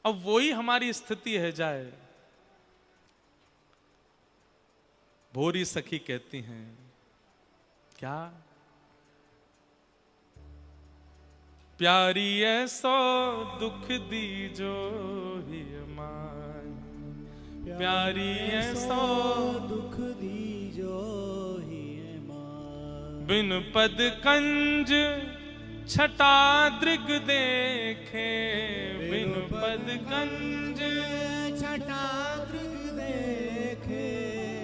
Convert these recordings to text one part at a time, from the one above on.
अब वही हमारी स्थिति है जाए। भोरी सखी कहती हैं क्या, प्यारी ऐसो दुख दीजो ही मान, प्यारी ऐसो दुख दीजो ही मान। बिन पद कंज छटा दृग देखे, बिन पद कंज छटा दृग देखे।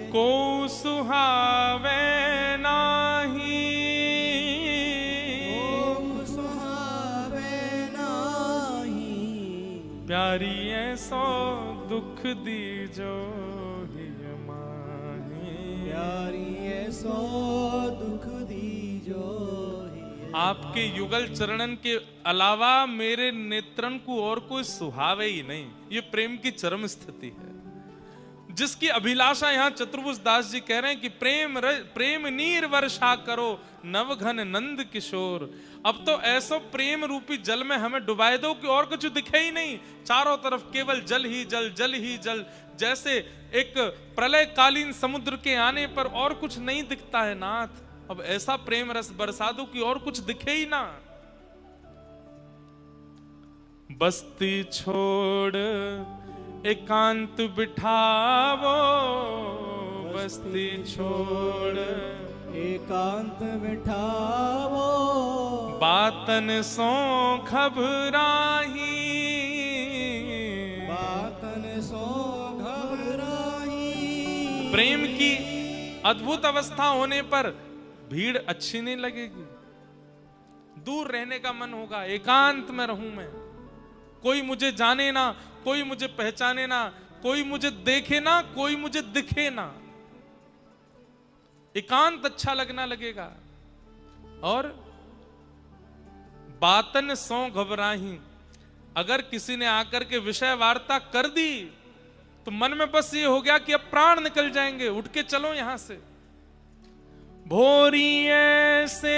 को सुहावे नाही, को सुहावे नाही। प्यारी ऐसो दुख दीजो ही माही, प्यारी ऐसो दुख दीजो ही। आपके युगल चरणन के अलावा मेरे नेत्रन को और कोई सुहावे ही नहीं। ये प्रेम की चरम स्थिति है, जिसकी अभिलाषा यहाँ चतुर्भुज दास जी कह रहे हैं कि प्रेम नीर वर्षा करो नवघन नंद किशोर। अब तो ऐसो प्रेम रूपी जल में हमें डुबाए दो कि और कुछ दिखे ही नहीं, चारों तरफ केवल जल ही जल, जल ही जल। जैसे एक प्रलय कालीन समुद्र के आने पर और कुछ नहीं दिखता है नाथ, अब ऐसा प्रेम रस बरसा दो कि और कुछ दिखे ही ना। बस्ती छोड़ एकांत बिठावो, बस्ती छोड़ एकांत बिठावो। बातन सो घबराही, बातन सो घबराही। प्रेम की अद्भुत अवस्था होने पर भीड़ अच्छी नहीं लगेगी, दूर रहने का मन होगा। एकांत में रहूं मैं, कोई मुझे जाने ना, कोई मुझे पहचाने ना, कोई मुझे देखे ना, कोई मुझे दिखे ना। एकांत अच्छा लगना लगेगा। और बातन सो घबराही, अगर किसी ने आकर के विषय वार्ता कर दी तो मन में बस ये हो गया कि अब प्राण निकल जाएंगे, उठ के चलो यहां से। भोरी ऐसे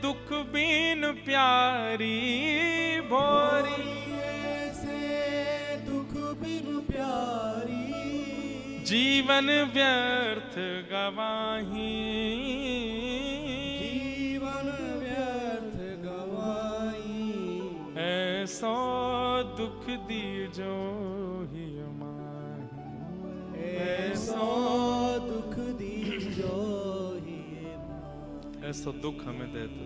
दुख बीन प्यारी, भोरी ऐसे दुख बिन प्यारी। जीवन व्यर्थ गवाही, जीवन व्यर्थ गवाई। ऐसो दुख दीजो ही माही, ऐसो दुख दीजो ही। ऐसो दुख हमें दे दो,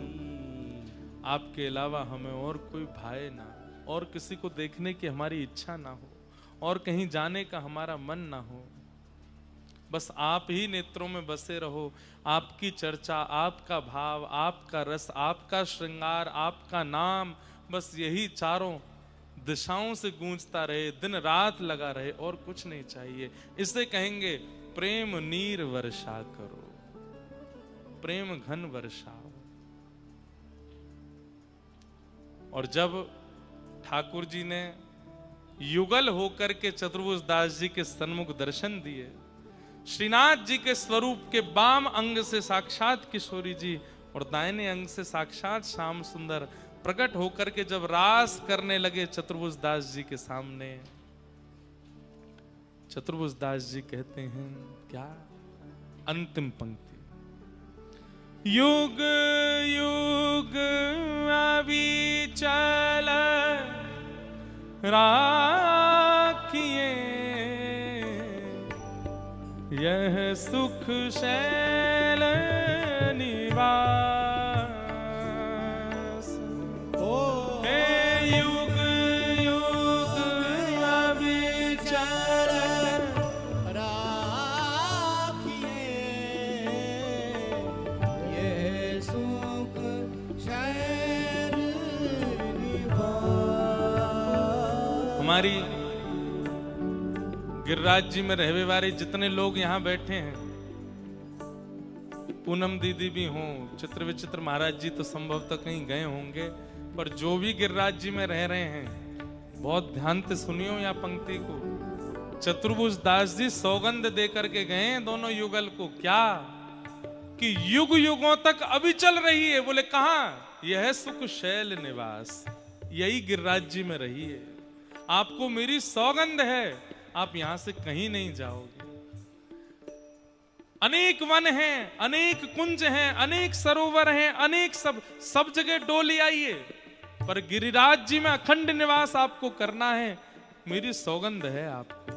आपके अलावा हमें और कोई भाए ना, और किसी को देखने की हमारी इच्छा ना हो, और कहीं जाने का हमारा मन ना हो। बस आप ही नेत्रों में बसे रहो। आपकी चर्चा, आपका भाव, आपका रस, आपका श्रृंगार, आपका नाम, बस यही चारों दिशाओं से गूंजता रहे, दिन रात लगा रहे, और कुछ नहीं चाहिए। इसे कहेंगे प्रेम नीर वर्षा करो, प्रेम घन वर्षाओ। और जब ठाकुर जी ने युगल होकर के चतुर्भुज दास जी के सन्मुख दर्शन दिए, श्रीनाथ जी के स्वरूप के बाम अंग से साक्षात किशोरी जी और दाहिने अंग से साक्षात श्याम सुंदर प्रकट होकर के जब रास करने लगे चतुर्भुज दास जी के सामने, चतुर्भुज दास जी कहते हैं क्या, अंतिम पंक्ति, युग युग अविचल राखिए यह सुख शैल निवास। हे युग युग अविचल राखिए ये सुख शैल निवास। हमारी गिरिराज जी में रहने वाले जितने लोग यहाँ बैठे हैं, पूनम दीदी भी हों, चित्र विचित्र महाराज जी तो संभवतः कहीं गए होंगे, पर जो भी गिरिराज जी में रह रहे हैं बहुत ध्यान से सुनियो या पंक्ति को। चतुर्भुज दास जी सौगंध दे करके गए हैं दोनों युगल को, क्या कि युग युगों तक अविचल रही है। बोले कहां? यह सुख शैल निवास, यही गिरिराज जी में रही है। आपको मेरी सौगंध है, आप यहां से कहीं नहीं जाओगे। अनेक वन हैं, अनेक कुंज हैं, अनेक सरोवर हैं, अनेक सब जगह डोली आइए, पर गिरिराज जी में अखंड निवास आपको करना है, मेरी सौगंध है आपको।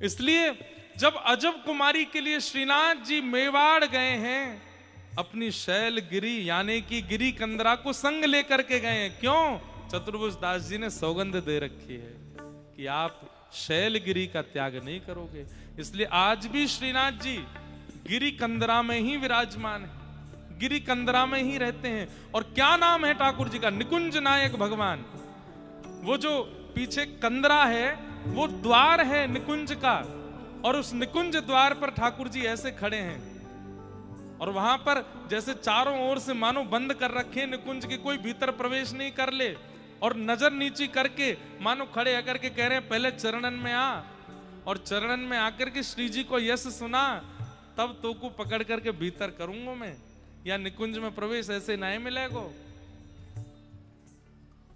इसलिए जब अजब कुमारी के लिए श्रीनाथ जी मेवाड़ गए हैं, अपनी शैल गिरी यानी कि गिरी कंदरा को संग लेकर के गए हैं। क्यों? चतुर्भुज दास जी ने सौगंध दे रखी है कि आप शैल गिरी का त्याग नहीं करोगे। इसलिए आज भी श्रीनाथ जी गिरी कंदरा में ही विराजमान है, गिरी कंदरा में ही रहते हैं। और क्या नाम है ठाकुर जी का? निकुंज नायक भगवान। वो जो पीछे कंदरा है वो द्वार है निकुंज का, और उस निकुंज द्वार पर ठाकुर जी ऐसे खड़े हैं, और वहां पर जैसे चारों ओर से मानो बंद कर रखे हैं निकुंज के, कोई भीतर प्रवेश नहीं कर ले, और नजर नीची करके मानो खड़े आकर के कह रहे हैं पहले चरणन में आ, और चरणन में आकर के श्री जी को यश सुना, तब तो को पकड़ करके भीतर करूंगा मैं, या निकुंज में प्रवेश ऐसे नहीं मिलेगा।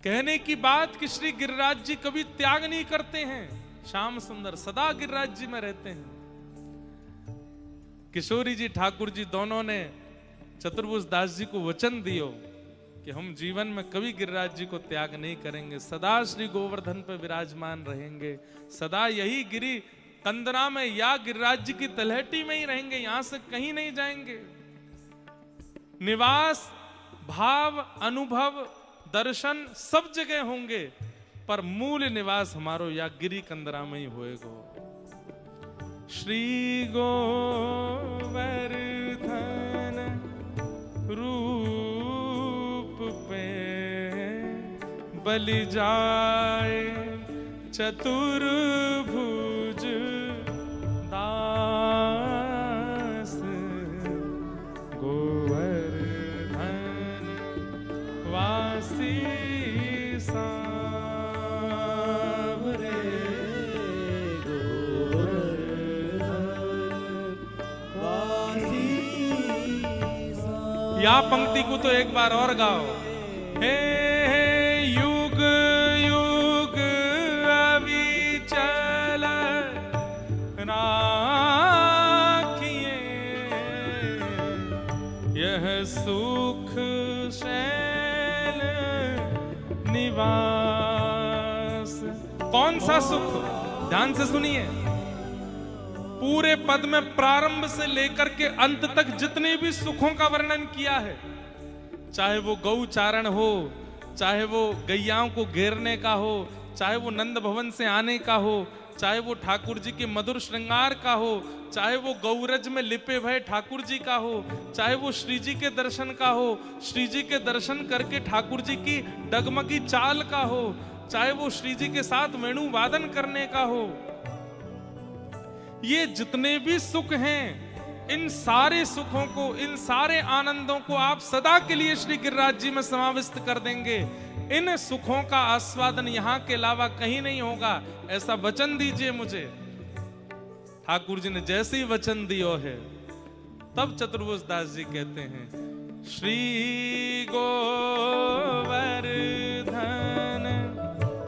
कहने की बात कि श्री गिरिराज जी कभी त्याग नहीं करते हैं, श्याम सुंदर सदा गिरिराज जी में रहते हैं। किशोरी जी ठाकुर जी दोनों ने चतुर्भुज दास जी को वचन दियो कि हम जीवन में कभी गिरिराज जी को त्याग नहीं करेंगे, सदा श्री गोवर्धन पर विराजमान रहेंगे, सदा यही गिरी कंदरा में या गिरिराज जी की तलहटी में ही रहेंगे, यहां से कहीं नहीं जाएंगे। निवास, भाव, अनुभव, दर्शन सब जगह होंगे, पर मूल निवास हमारो या गिरी कंदरा में ही होएगा। श्री गोवर्धन रूप पे बलि जाए चतुर्भुज दास, गोवर्धन वासी सांवरे, गोवर्धन वासी या पंक्ति को तो एक बार और गाओ। हे युग युग अविचल राखिए, यह सुख शैल निवास। कौन सा सुख? ध्यान से सुनिए, पूरे पद में प्रारंभ से लेकर के अंत तक जितने भी सुखों का वर्णन किया है, चाहे वो गौचारण हो, चाहे वो गैयाओं को घेरने का हो, चाहे वो नंद भवन से आने का हो, चाहे वो ठाकुर जी के मधुर श्रृंगार का हो, चाहे वो गौरज में लिपे भय ठाकुर जी का हो, चाहे वो श्री जी के दर्शन का हो, श्री जी के दर्शन करके ठाकुर जी की डगमगी चाल का हो, चाहे वो श्री जी के साथ वेणु वादन करने का हो, ये जितने भी सुख हैं, इन सारे सुखों को, इन सारे आनंदों को आप सदा के लिए श्री गिरिराज जी में समाविष्ट कर देंगे। इन सुखों का आस्वादन यहां के अलावा कहीं नहीं होगा, ऐसा वचन दीजिए मुझे। ठाकुर जी ने जैसे ही वचन दियो है, तब चतुर्भुज दास जी कहते हैं, श्री गोवर्धन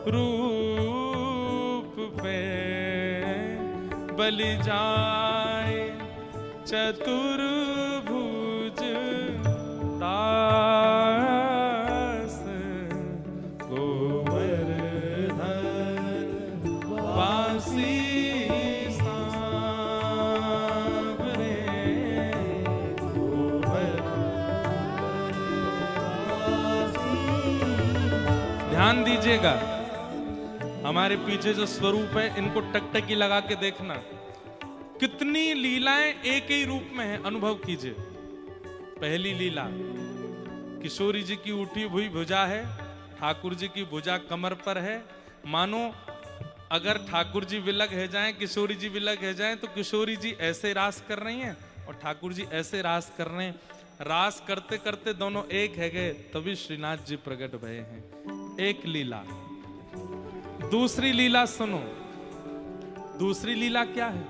रूप पे बलि जाए चतुर्भुज दास, गोवर्धन वासी सांवरे, ध्यान दीजिएगा, हमारे पीछे जो स्वरूप है इनको टकटकी लगा के देखना, कितनी लीलाएं एक ही रूप में है, अनुभव कीजिए। पहली लीला, किशोरी जी की उठी हुई भुजा है, ठाकुर जी की भुजा कमर पर है, मानो अगर ठाकुर जी विलग है जाएं, किशोरी जी विलग है जाएं, तो किशोरी जी ऐसे रास कर रही हैं और ठाकुर जी ऐसे रास कर रहे हैं। रास करते करते दोनों एक है गए, तभी श्रीनाथ जी प्रकट भये हैं। एक लीला। दूसरी लीला सुनो, दूसरी लीला क्या है?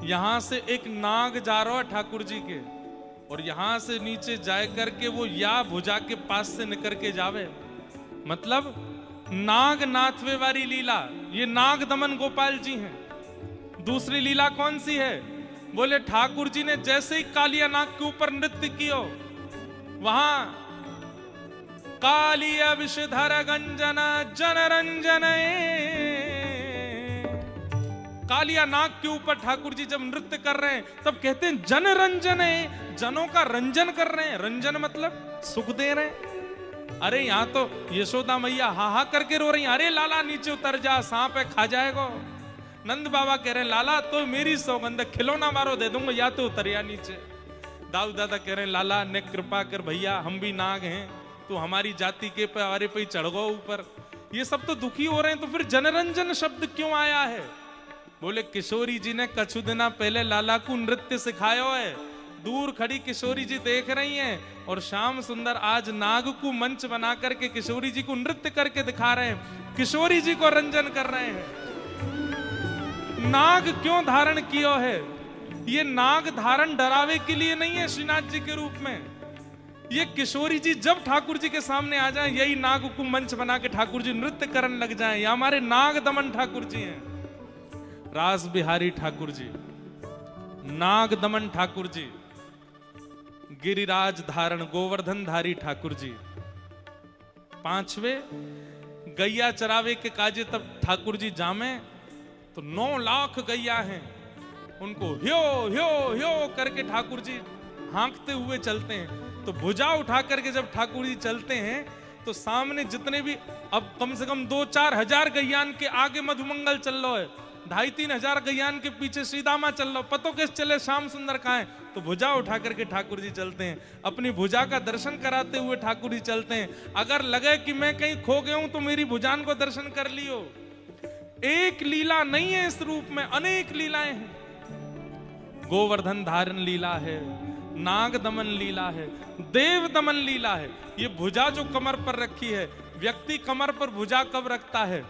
यहां से एक नाग जा रहा है ठाकुर जी के, और यहां से नीचे जाए करके वो या भुजा के पास से निकल के जावे, मतलब नाग नाथवे वाली लीला, ये नाग दमन गोपाल जी हैं। दूसरी लीला कौन सी है? बोले ठाकुर जी ने जैसे ही कालिया नाग के ऊपर नृत्य किया, वहां कालिया विषधर गंजन जनरंजन, कालिया नाग के ऊपर ठाकुर जी जब नृत्य कर रहे हैं तब कहते हैं जनरंजन, जनों का रंजन कर रहे हैं। रंजन मतलब सुख दे रहे हैं। अरे यहाँ तो यशोदा मैया हा हा करके रो रही, अरे लाला नीचे उतर जा, सांप है खा जाएगा। नंद बाबा कह रहे हैं लाला तो मेरी सौगंध, खिलौना मारो दे दूंगा, या तो उतर या नीचे। दाऊ दादा कह रहे हैं लाला ने कृपा कर भैया, हम भी नाग हैं, तो हमारी जाति के पारे पे चढ़ गो ऊपर। ये सब तो दुखी हो रहे हैं, तो फिर जनरंजन शब्द क्यों आया है? बोले किशोरी जी ने कछु दिना पहले लाला को नृत्य सिखाया है। दूर खड़ी किशोरी जी देख रही हैं और श्याम सुंदर आज नाग को मंच बना करके किशोरी जी को नृत्य करके दिखा रहे हैं, किशोरी जी को रंजन कर रहे हैं। नाग क्यों धारण किया है? ये नाग धारण डरावे के लिए नहीं है श्रीनाथ जी के रूप में। ये किशोरी जी जब ठाकुर जी के सामने आ जाएं, यही नाग को मंच बना के ठाकुर जी नृत्य करने लग जाएं। ये हमारे नाग दमन ठाकुर जी हैं। रास बिहारी ठाकुर जी, नाग दमन ठाकुर जी, गिरिराज धारण गोवर्धन धारी ठाकुर जी। पांचवे गैया चरावे के काजे तब ठाकुर जी जामे तो 9 लाख गैया हैं, उनको ह्यो ह्यो ह्यो करके ठाकुर जी हाँकते हुए चलते हैं। तो भुजा उठा करके जब ठाकुर जी चलते हैं तो सामने जितने भी, अब कम से कम 2-4 हजार गैयान के आगे मधुमंगल चल रहा है, 2,500-3 हजार गैयान के पीछे श्रीदामा चल रहा, पतो कैसे चले श्याम सुंदर कहाँ है? तो भुजा उठा करके ठाकुर जी चलते हैं, अपनी भुजा का दर्शन कराते हुए ठाकुर जी चलते हैं। अगर लगे कि मैं कहीं खो गया हूं तो मेरी भुजान को दर्शन कर लियो। एक लीला नहीं है इस रूप में, अनेक लीलाएं हैं। गोवर्धन धारण लीला है, नाग दमन लीला है, देव दमन लीला है। ये भुजा जो कमर पर रखी है, व्यक्ति कमर पर भुजा कब रखता है?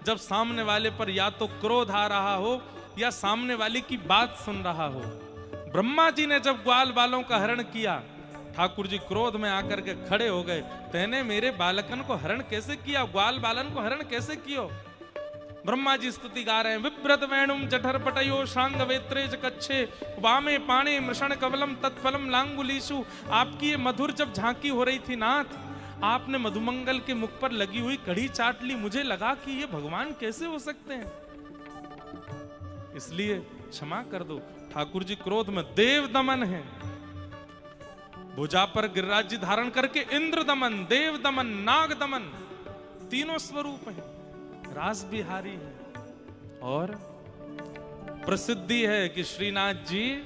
जब सामने वाले पर या तो क्रोध आ रहा हो या सामने वाले की बात सुन रहा हो। ब्रह्मा जी ने जब ग्वाल बालों का हरण किया, ठाकुर जी क्रोध में आकर के खड़े हो गए, तेने मेरे बालकन को हरण कैसे किया, ग्वाल बालन को हरण कैसे कियो? ब्रह्मा जी स्तुति गा रहे हैं, विव्रत वेणुम जठर पटयो शांग वेत्रेज कच्छे वामे पाणे मृषण कवलम तत्फलम लांगुलीशु। आपकी ये मधुर जब झांकी हो रही थी नाथ, आपने मधुमंगल के मुख पर लगी हुई कढ़ी चाट ली, मुझे लगा कि ये भगवान कैसे हो सकते हैं, इसलिए क्षमा कर दो। ठाकुर जी क्रोध में देव दमन है, भुजा पर गिरिराज जी धारण करके इंद्र दमन, देव दमन, नाग दमन, तीनों स्वरूप है। रास बिहारी है और प्रसिद्धि है कि श्रीनाथ जी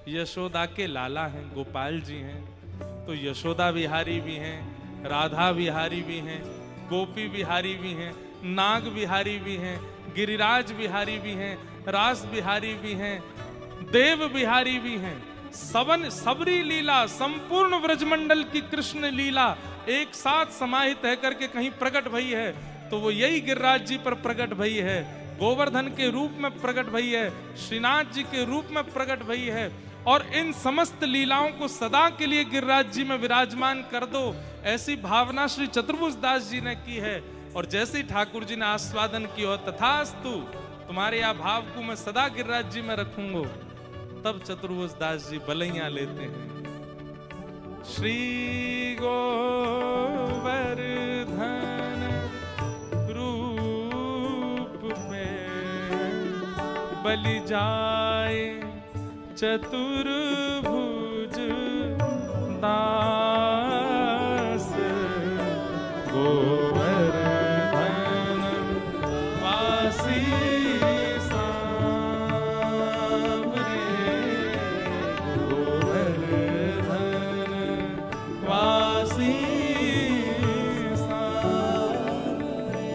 यशोदा के लाला हैं, गोपाल जी हैं। तो यशोदा बिहारी भी हैं, राधा बिहारी भी हैं, गोपी बिहारी भी हैं, नाग बिहारी भी हैं, गिरिराज बिहारी भी हैं, रास बिहारी भी हैं, देव बिहारी भी हैं। सबरी लीला, संपूर्ण व्रजमंडल की कृष्ण लीला एक साथ समाहित है करके कहीं प्रकट भई है तो वो यही गिरिराज जी पर प्रकट भई है, गोवर्धन के रूप में प्रकट भई है, श्रीनाथ जी के रूप में प्रकट भई है। और इन समस्त लीलाओं को सदा के लिए गिरिराज जी में विराजमान कर दो, ऐसी भावना श्री चतुर्भुज दास जी ने की है। और जैसे ही ठाकुर जी ने आस्वादन की हो, तथास्तु, तुम्हारे या भाव को मैं सदा गिरिराज जी में रखूंगा। तब चतुर्भुज दास जी बलैया लेते हैं। श्री गोवर्धन रूप में बलि जाए चतुर्भुज दास, गोवर्धन वासी सांवरे, गोवर्धन वासी सांवरे।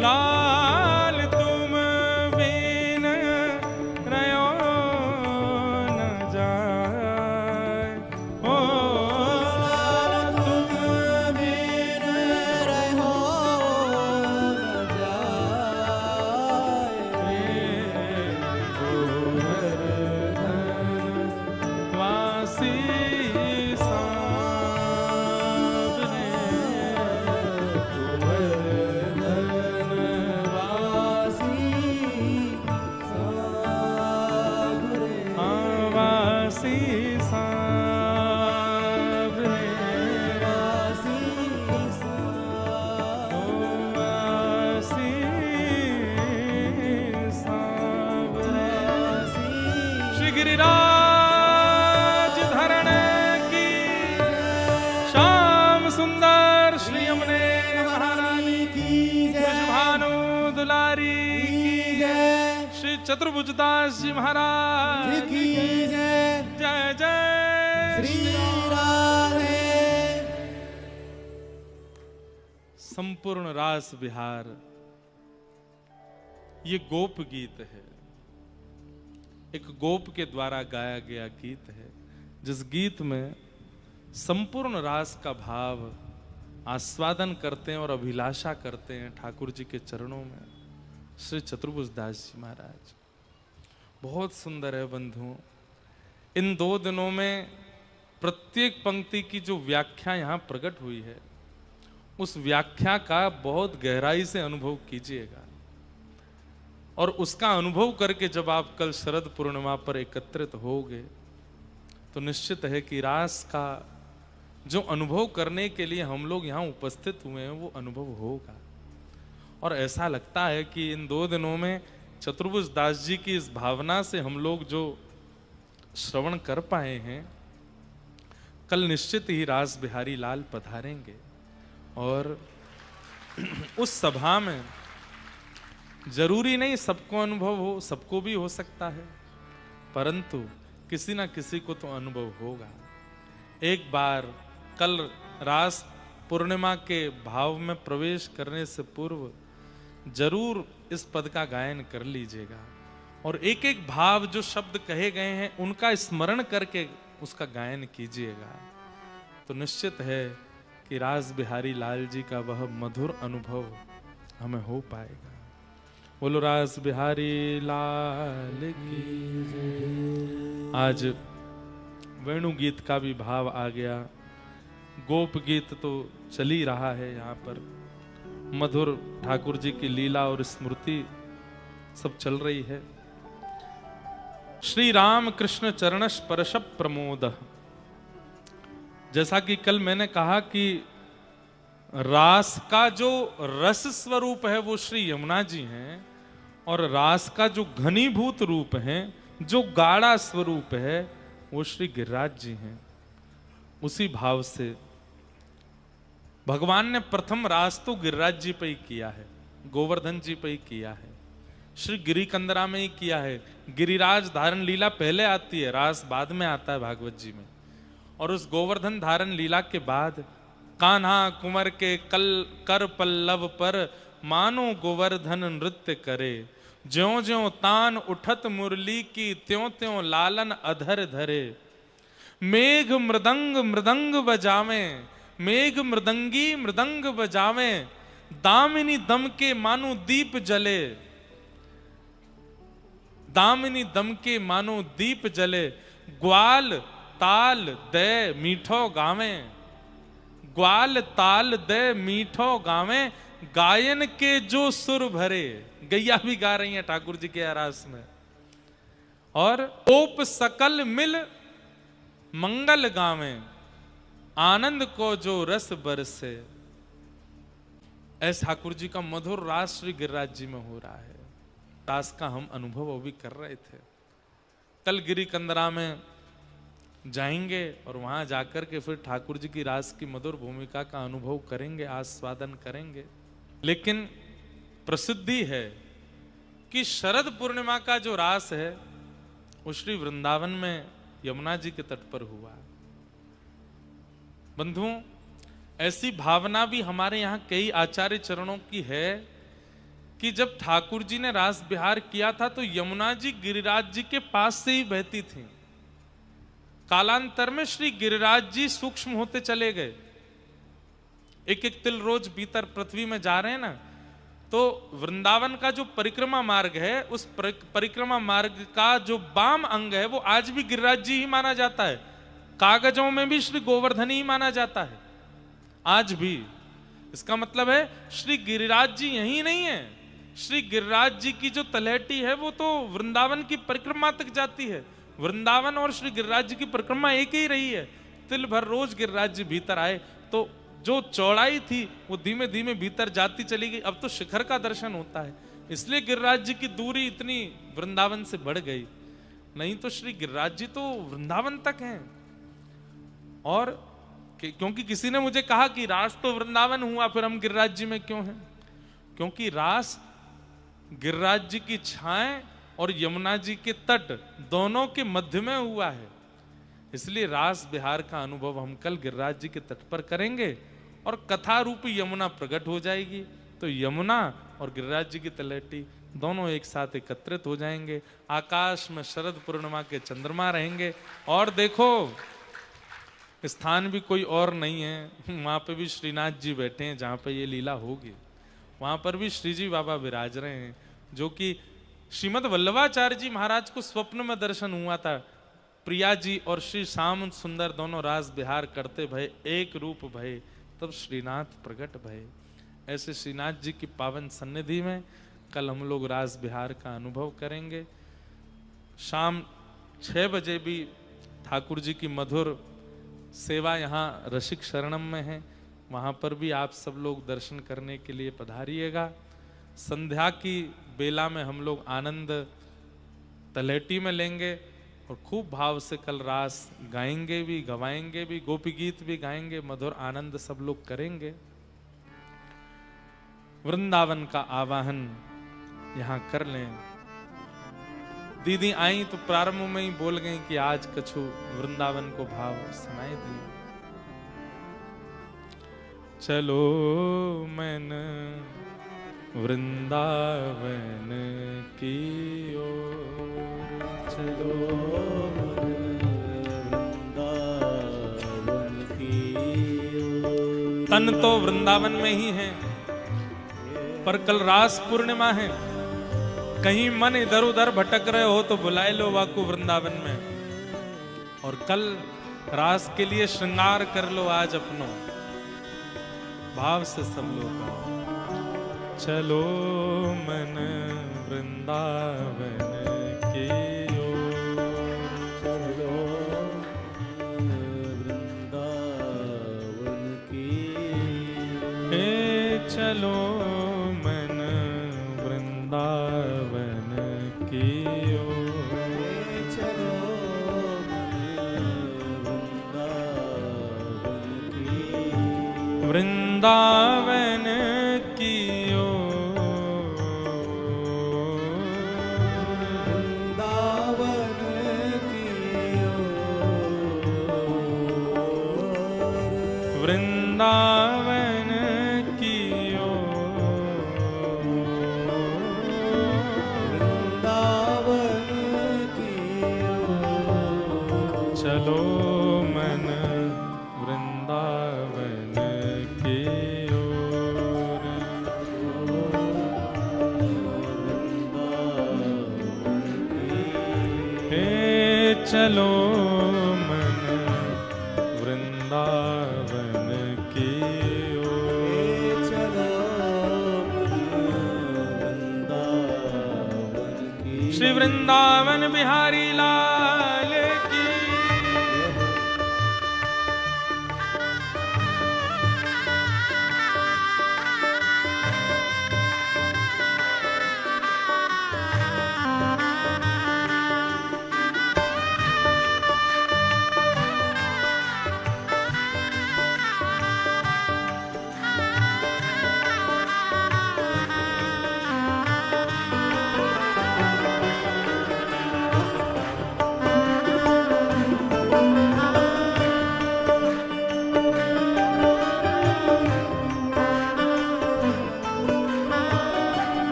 लाल तुम बिन रयो न जाए, ओ लाल तुम बिन रहो न जाए, गोवर्धन वासी सांवरे, गोवर्धन दुलारी की जय, श्री चतुर्भुजदास जी महाराज की जय, जय जय श्री राधे। संपूर्ण रास बिहार ये गोप गीत है, एक गोप के द्वारा गाया गया गीत है, जिस गीत में संपूर्ण रास का भाव आस्वादन करते हैं और अभिलाषा करते हैं ठाकुर जी के चरणों में श्री चतुर्भुजदास जी महाराज। बहुत सुंदर है बंधुओं। इन 2 दिनों में प्रत्येक पंक्ति की जो व्याख्या यहाँ प्रकट हुई है, उस व्याख्या का बहुत गहराई से अनुभव कीजिएगा, और उसका अनुभव करके जब आप कल शरद पूर्णिमा पर एकत्रित होगे तो निश्चित है कि रास का जो अनुभव करने के लिए हम लोग यहाँ उपस्थित हुए हैं वो अनुभव होगा। और ऐसा लगता है कि इन 2 दिनों में चतुर्भुज दास जी की इस भावना से हम लोग जो श्रवण कर पाए हैं, कल निश्चित ही रास बिहारी लाल पधारेंगे और उस सभा में जरूरी नहीं सबको अनुभव हो, सबको भी हो सकता है, परंतु किसी ना किसी को तो अनुभव होगा। एक बार कल रास पूर्णिमा के भाव में प्रवेश करने से पूर्व जरूर इस पद का गायन कर लीजिएगा, और एक एक भाव जो शब्द कहे गए हैं उनका स्मरण करके उसका गायन कीजिएगा, तो निश्चित है कि रास बिहारी लाल जी का वह मधुर अनुभव हमें हो पाएगा। बोलो रास बिहारी लाल की जय। आज वेणु गीत का भी भाव आ गया, गोप गीत तो चल ही रहा है, यहाँ पर मधुर ठाकुर जी की लीला और स्मृति सब चल रही है। श्री राम कृष्ण चरण स्पर्श प्रमोद। जैसा कि कल मैंने कहा कि रास का जो रस स्वरूप है वो श्री यमुना जी हैं, और रास का जो घनीभूत रूप है, जो गाढ़ा स्वरूप है, वो श्री गिरिराज जी हैं। उसी भाव से भगवान ने प्रथम रास तो गिरिराज जी पे ही किया है, गोवर्धन जी पे ही किया है, श्री गिरी कंदरा में ही किया है। गिरिराज धारण लीला पहले आती है, रास बाद में आता है भागवत जी में। और उस गोवर्धन धारण लीला के बाद कान्हा कुंवर के कर पल्लव पर मानो गोवर्धन नृत्य करे, ज्यों ज्यों तान उठत मुरली की त्यों त्यों लालन अधर धरे। मेघ मृदंग मृदंग बजावे, मेघ मृदंगी मृदंग बजावे, दामिनी दम के मानो दीप जले, दामिनी दम के मानो दीप जले। ग्वाल ताल दे मीठो गावे, ग्वाल ताल दे मीठो गावे, गायन के जो सुर भरे। गैया भी गा रही हैं ठाकुर जी के आरास में। और ओप सकल मिल मंगल गावे, आनंद को जो रस बरसे। ऐसा ठाकुर जी का मधुर रास श्री गिरिराज जी में हो रहा है। रास का हम अनुभव भी कर रहे थे। कल गिरी कंदरा में जाएंगे और वहां जाकर के फिर ठाकुर जी की रास की मधुर भूमिका का अनुभव करेंगे, आस्वादन करेंगे। लेकिन प्रसिद्धि है कि शरद पूर्णिमा का जो रास है वो श्री वृंदावन में यमुना जी के तट पर हुआ। बंधुओं, ऐसी भावना भी हमारे यहाँ कई आचार्य चरणों की है कि जब ठाकुर जी ने रास बिहार किया था तो यमुना जी गिरिराज जी के पास से ही बहती थी। कालांतर में श्री गिरिराज जी सूक्ष्म होते चले गए। एक एक तिल रोज भीतर पृथ्वी में जा रहे हैं ना, तो वृंदावन का जो परिक्रमा मार्ग है, उस परिक्रमा मार्ग का जो वाम अंग है वो आज भी गिरिराज जी ही माना जाता है। कागजों में भी श्री गोवर्धन ही माना जाता है आज भी। इसका मतलब है श्री गिरिराज जी यही नहीं है, श्री गिरिराज जी की जो तलहटी है वो तो वृंदावन की परिक्रमा तक जाती है। वृंदावन और श्री गिरिराज जी की परिक्रमा एक ही रही है। तिल भर रोज गिरिराज जी भीतर आए तो जो चौड़ाई थी वो धीमे धीमे भीतर जाती चली गई। अब तो शिखर का दर्शन होता है, इसलिए गिरिराज जी की दूरी इतनी वृंदावन से बढ़ गई। नहीं तो श्री गिरिराज जी तो वृंदावन तक हैं। और क्योंकि किसी ने मुझे कहा कि रास तो वृंदावन हुआ, फिर हम गिरिराज जी में क्यों हैं? क्योंकि रास गिरिराज जी की छाएं और यमुना जी के तट दोनों के मध्य में हुआ है। इसलिए रास बिहार का अनुभव हम कल गिरिराज जी के तट पर करेंगे और कथा रूपी यमुना प्रकट हो जाएगी। तो यमुना और गिरिराज जी की तलहटी दोनों एक साथ एकत्रित हो जाएंगे। आकाश में शरद पूर्णिमा के चंद्रमा रहेंगे। और देखो स्थान भी कोई और नहीं है, वहां पे भी श्रीनाथ जी बैठे हैं जहां पे ये लीला होगी। वहां पर भी श्री जी बाबा विराज रहे हैं, जो कि श्रीमद वल्लभाचार्य जी महाराज को स्वप्न में दर्शन हुआ था। प्रिया जी और श्री श्याम सुंदर दोनों रास बिहार करते भय एक रूप भय, तब श्रीनाथ प्रकट भय। ऐसे श्रीनाथ जी की पावन सन्निधि में कल हम लोग रास बिहार का अनुभव करेंगे। शाम 6 बजे भी ठाकुर जी की मधुर सेवा यहाँ रसिक शरणम में है, वहाँ पर भी आप सब लोग दर्शन करने के लिए पधारिएगा। संध्या की बेला में हम लोग आनंद तलहटी में लेंगे और खूब भाव से कल रास गाएंगे भी, गवाएंगे भी, गोपी गीत भी गाएंगे, मधुर आनंद सब लोग करेंगे। वृंदावन का आवाहन यहाँ कर लें। दीदी आई तो प्रारंभ में ही बोल गई कि आज कछु वृंदावन को भाव सुनाई दी। चलो मन वृंदावन की ओर, चलो वृंदावन की ओर। तन तो वृंदावन में ही है, पर कल रास पूर्णिमा है। कहीं मन इधर उधर भटक रहे हो तो बुलाए लो वाकु वृंदावन में, और कल रास के लिए श्रृंगार कर लो आज अपनो। भाव से सब लोग आओ। चलो मन वृंदावन की ओर, चलो वृंदावन की ओर। हे चलो मन वृंदावन की ओर, चलो वृंदावन की ओर। वृंदावन की ओर, वृंदावन की ओर, वृंदावन की ओर। चलो मन वृंदावन की ओर। हे चलो मन वृंदावन की ओर। श्री वृंदावन बिहारी लाल की।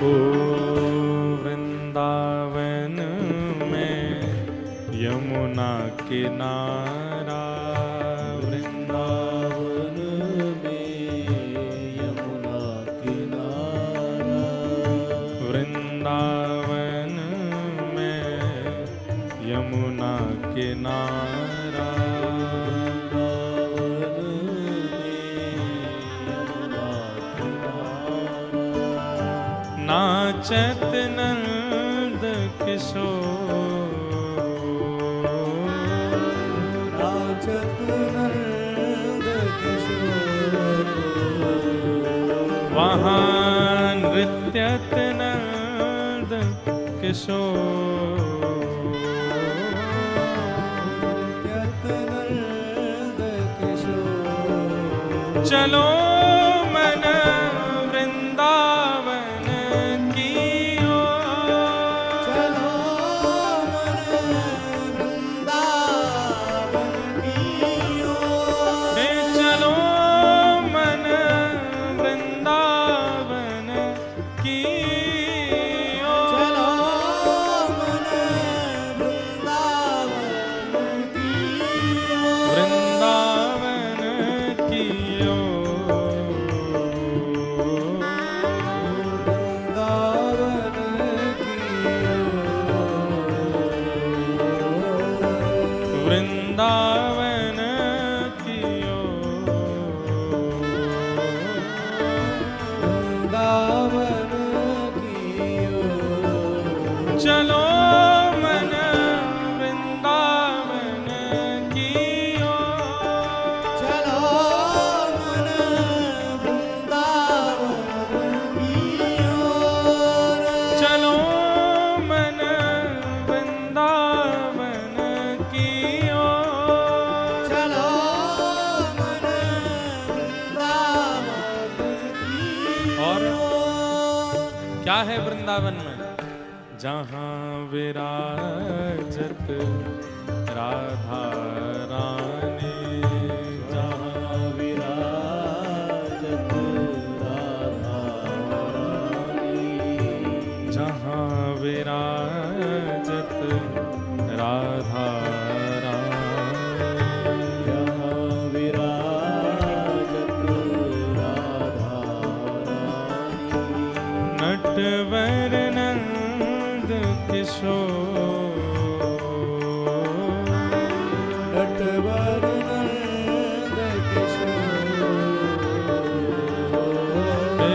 ओ वृंदावन में यमुना किनारा, वृंदावन में यमुना किनारा। वृंदावन में यमुना किनारा। नाचत नंद किशोर, नाचत नंद किशोर। वहाँ नृत्यत नंद किशोर। नृत्यत नंद किशोर। चलो मन वृंदावन चलो मन वृंदावन की ओर। चलो मन वृंदावन की ओर। चलो मन वृंदावन की ओर। चलो मन वृंदावन की और ओर। क्या है वृंदावन में? जहाँ विराजत राधा रानी। जहाँ विराजत राधा रानी। जहाँ विराजत राधा रानी। जहाँ विराजत राधा रानी। नटवर नंद किशोर। नटवर नंद किशोर। हे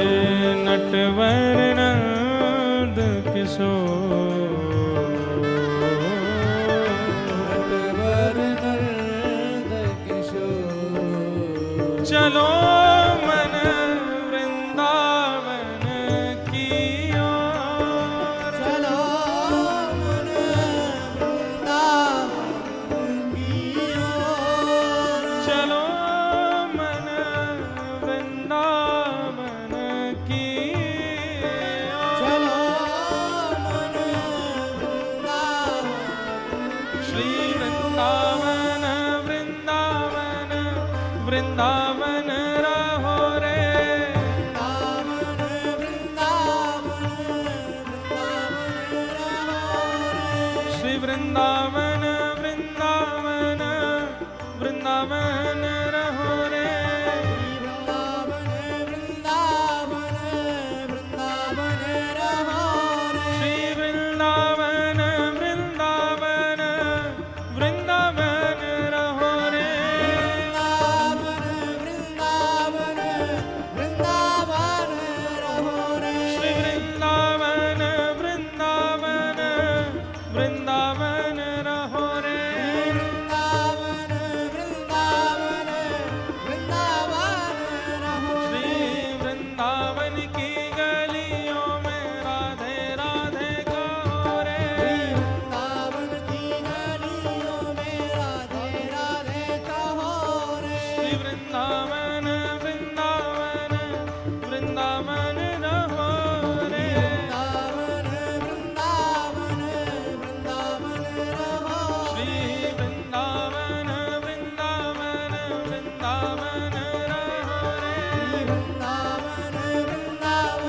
नटवर नंद किशोर। नटवर नंद किशोर। चलो मन वृंदावन की ओर। चलो मन वृंदावन की ओर। चलो मन वृंदावन की ओर। चलो मन वृंदावन। श्री वृंदावन वृंदावन वृंदावन रहो रे। वृंदावन वृंदावन वृंदावन। श्री वृंदावन वृंदावन वृंदावन रहो रे। वृंदावन वृंदावन वृंदावन रहो रे। श्री वृंदावन वृंदावन वृंदावन रहो रे। वृंदावन वृंदावन वृंदावन रहो रे। श्री वृंदावन वृंदावन वृंदावन रहो रे। वृंदावन वृंदावन वृंदावन रहो रे। श्री वृंदावन की गलियों में राधे राधे कहो रे। वृंदावन की गलियों में राधे राधे कहो रे। श्री वृंदावन वृंदावन वृंदावन रहो रे। वृंदावन वृंदावन वृंदावन रहो श्री रे। वृंदावन वृंदावन वृंदावन रहो रे। वृंदावन वृंदावन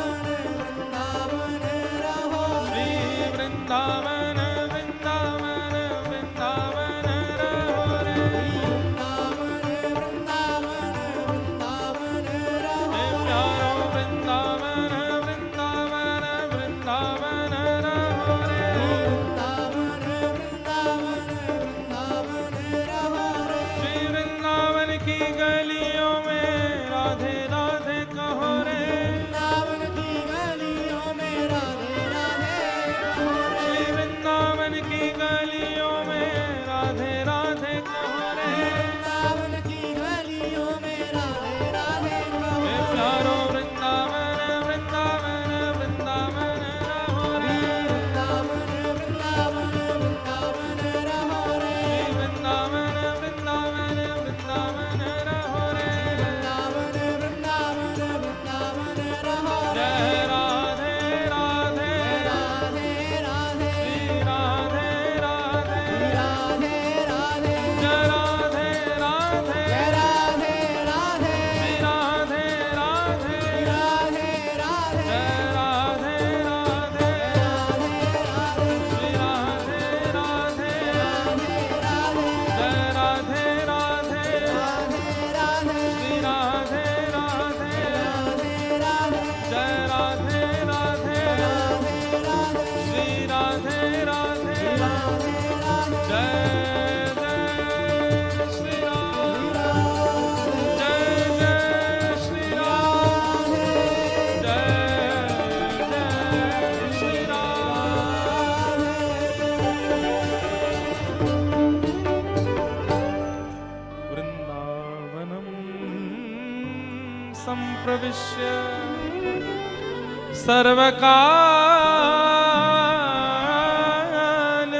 सर्वकाल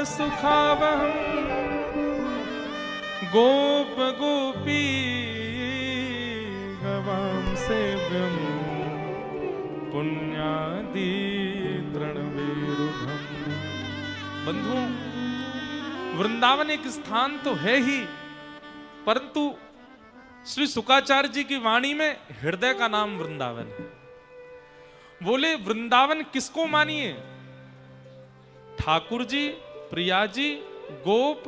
सुखावहं गोप गोपी गवां सेव्यं पुण्यादि तृणविरुधम्। बंधुओं, वृंदावन एक स्थान तो है ही, परंतु श्री शुकाचार्य जी की वाणी में हृदय का नाम वृंदावन है। बोले वृंदावन किसको मानिए? ठाकुर जी, प्रिया जी, गोप,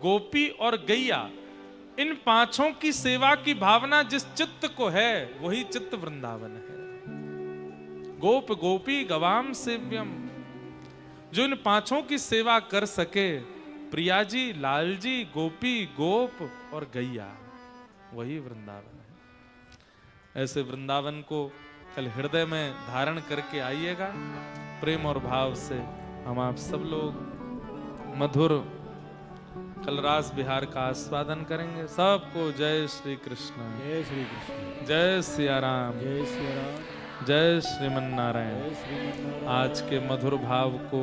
गोपी और गैया, इन पांचों की सेवा की भावना जिस चित्त को है वही चित्त वृंदावन है। गोप गोपी गवाम सेव्यम, जो इन पांचों की सेवा कर सके, प्रिया जी, लाल जी, गोपी, गोप और गैया, वही वृंदावन है। ऐसे वृंदावन को कल हृदय में धारण करके आइएगा। प्रेम और भाव से हम आप सब लोग मधुर कल रास बिहार का आस्वादन करेंगे। सबको जय श्री कृष्ण, जय श्री कृष्ण, जय सिया राम, जय श्री राम, जय श्रीमन नारायण। जय श्री नारायण। आज के मधुर भाव को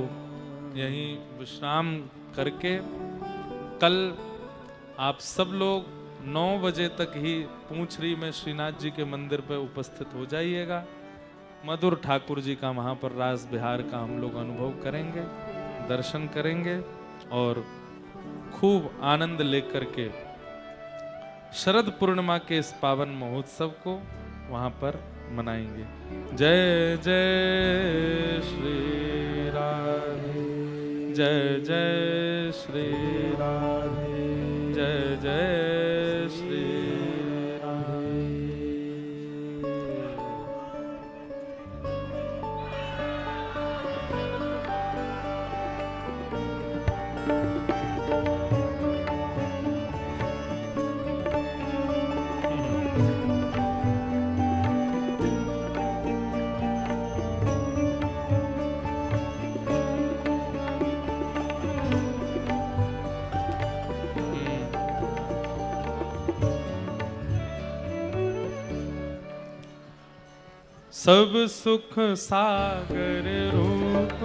यहीं विश्राम करके कल आप सब लोग 9 बजे तक ही पूंछरी में श्रीनाथ जी के मंदिर पर उपस्थित हो जाइएगा। मधुर ठाकुर जी का वहां पर रास बिहार का हम लोग अनुभव करेंगे, दर्शन करेंगे और खूब आनंद लेकर के शरद पूर्णिमा के इस पावन महोत्सव को वहां पर मनाएंगे। जय जय श्री राधे, जय जय श्री राधे, जय जय श्री राधे। सब सुख सागर रूप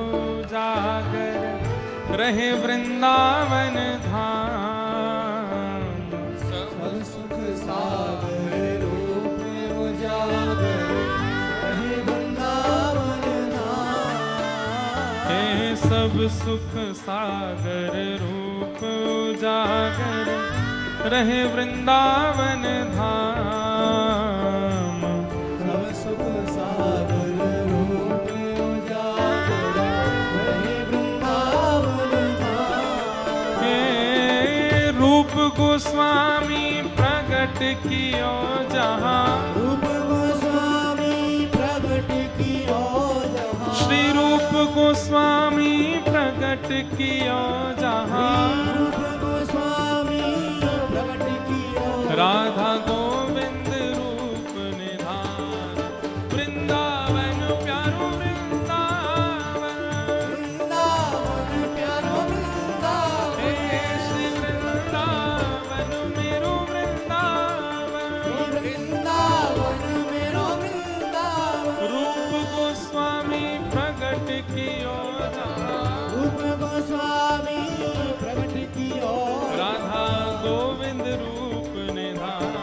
जागर रहे वृंदावन धाम। सब सुख सागर रूप उजागर रहे वृंदावन धाम। हे सब सुख सागर रूप उजागर रहे वृंदावन धाम। सब सुख सागर रूप उजागर रहे वृंदावन धाम। हे रूप गोस्वामी प्रगट कियो जहाँ, रूप गोस्वामी प्रगट कियो जहाँ। श्री रूप गोस्वामी प्रगट कियो जहाँ। रूप गोस्वामी प्रगट कियो राधा गोविंद रूप निधान, वृंदावन प्यारो वृंदावन। वृंदावन प्यारो वृंदावन। हे श्री वृंदावन मेरो वृंदावन। वृंदावन मेरो वृंदावन। रूप गोस्वामी प्रगट कियो जहाँ, रूप गोस्वामी प्रगट कियो राधा गोविंद रूप निधान,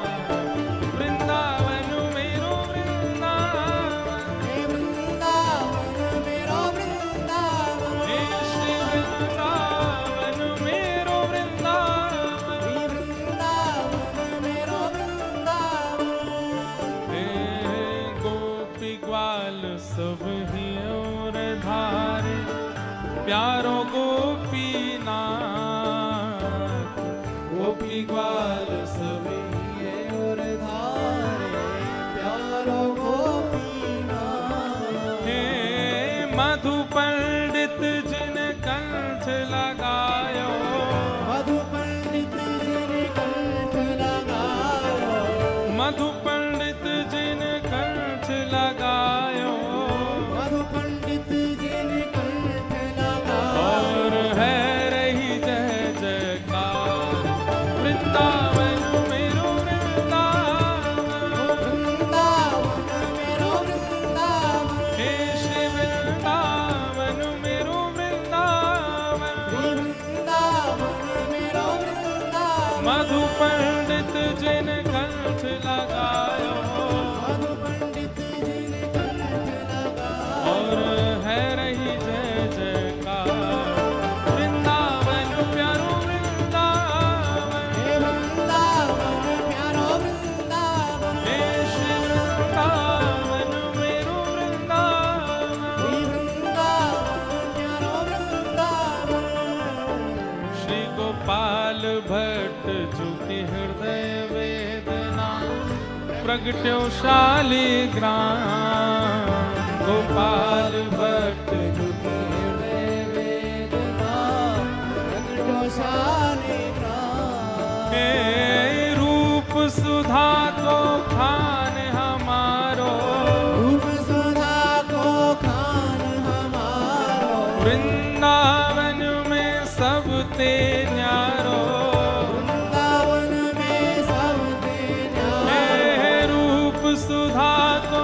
वृंदावन मेरो वृंदावन। हे वृंदावन मेरो वृंदावन। हे श्री वृंदावन मेरो वृंदावन। हे वृंदावन मेरो वृंदावन। हे गोपी ग्वाल सब ही और धारे, प्यारो गोपीनाथ। गोपी ग्वाल सभी ये और धारे प्यारो गोपीनाथ। हे मधु पंडित जिन कंठ लगायो, मधु पंडित जिन कंठ लगायो। मधु पंडित जिन कंठ लगायो। मधु पंडित जिन कंठ लगायो। और है रही जय जयकार, वृंदावन मेरो वृंदावन। वृंदावन मेरो वृंदावन। प्रगट्यो शालिग्राम गोपाल भट्ट जुगे वेदना प्रगटो शालिग्राम हे रूप सुधा को खान हमारो रूप सुधा को खान हमारो वृंदावन में सब ते न्यारो वृंदावन में सब ते न्यारो हे रूप सुधा को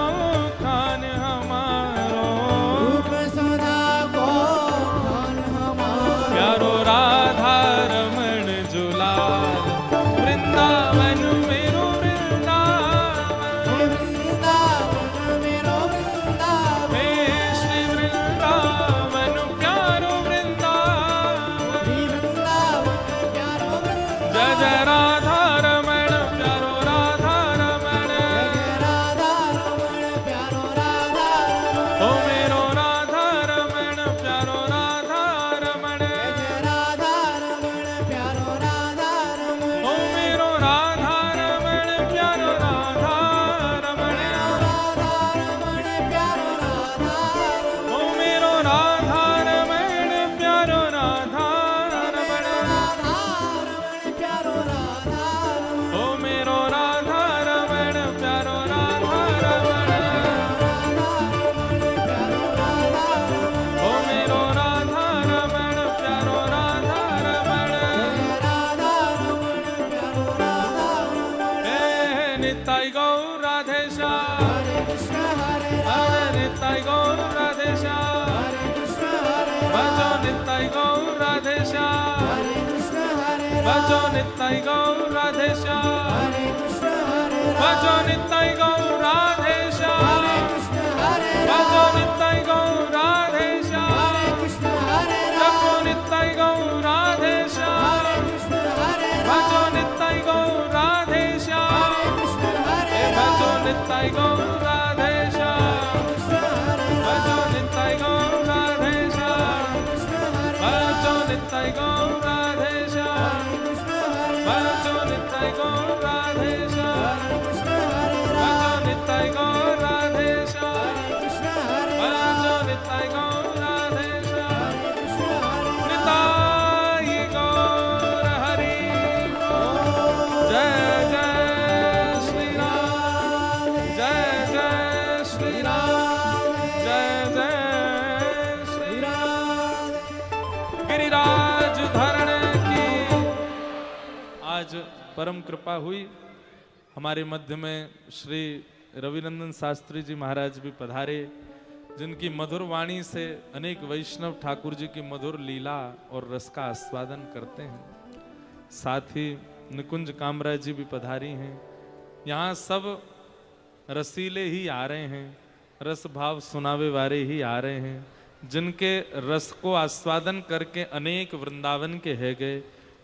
खान हमारो रूप सुधा को खान हमारो प्यारो राधा रमण जुलाल वृंदावन मेरो वृंदावन वृंदावन मेरो वृंदावन हे श्री वृंदावन प्यारो वृंदावन श्री वृंदावन प्यारो वृंदावन जय जय राधा रमण प्यारो राधा रमण जय राधा रमण प्यारो राधा रमण ओ मेरो राधा रमण प्यारो राधा रमण जय राधा रमण प्यारो राधा रमण ओ मेरो राधा रमण प्यारो राधा रमण राधा रमण प्यारो राधा रमण ओ मेरो राधा रमण प्यारो राधा रमण राधा रमण प्यारो राधा रमण ओ मेरो राधा रमण प्यारो राधा रमण ओ मेरो राधा रमण प्यारो राधा रमण हे निताई गौर राधेश्याम हरे निताई गौर राधेश्याम भजो निताई गौर राधेश्याम भजो निताई गौर राधेश्याम भजो निताई गौर राधेश्याम भजो निताई गौर राधेश्याम जपो निताई गौर राधेश्याम भजो निताई गौर राधेश्याम भजो निताई गौर राधेश्याम भजो निताई गौर राधेश्याम भजो निताई गौर राधेश्याम भजो निताई गौर राधेश्याम भजो निताई गौर राधेश्याम भजो निताई गौर राधेश्याम निताई गौर हरि जय जय श्री राम जय जय श्री राम जय जय श्री राम गिरिराज धरण की आज परम कृपा हुई। हमारे मध्य में श्री रविनंदन शास्त्री जी महाराज भी पधारे, जिनकी मधुर वाणी से अनेक वैष्णव ठाकुर जी की मधुर लीला और रस का आस्वादन करते हैं। साथ ही निकुंज कामराज जी भी पधारी हैं। यहाँ सब रसीले ही आ रहे हैं, रस भाव सुनावे वाले ही आ रहे हैं, जिनके रस को आस्वादन करके अनेक वृंदावन के है गए,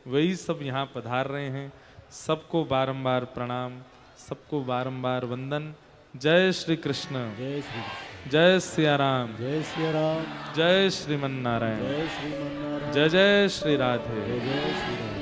वही सब यहाँ पधार रहे हैं। सबको बारंबार प्रणाम, सबको बारंबार वंदन। जय श्री कृष्ण, जय श्री कृष्ण, जय सिया राम, जय श्री राम, जय श्रीमन नारायण, जय श्रीमन्नारायण, जय जय श्री राधे। जय श्री राम।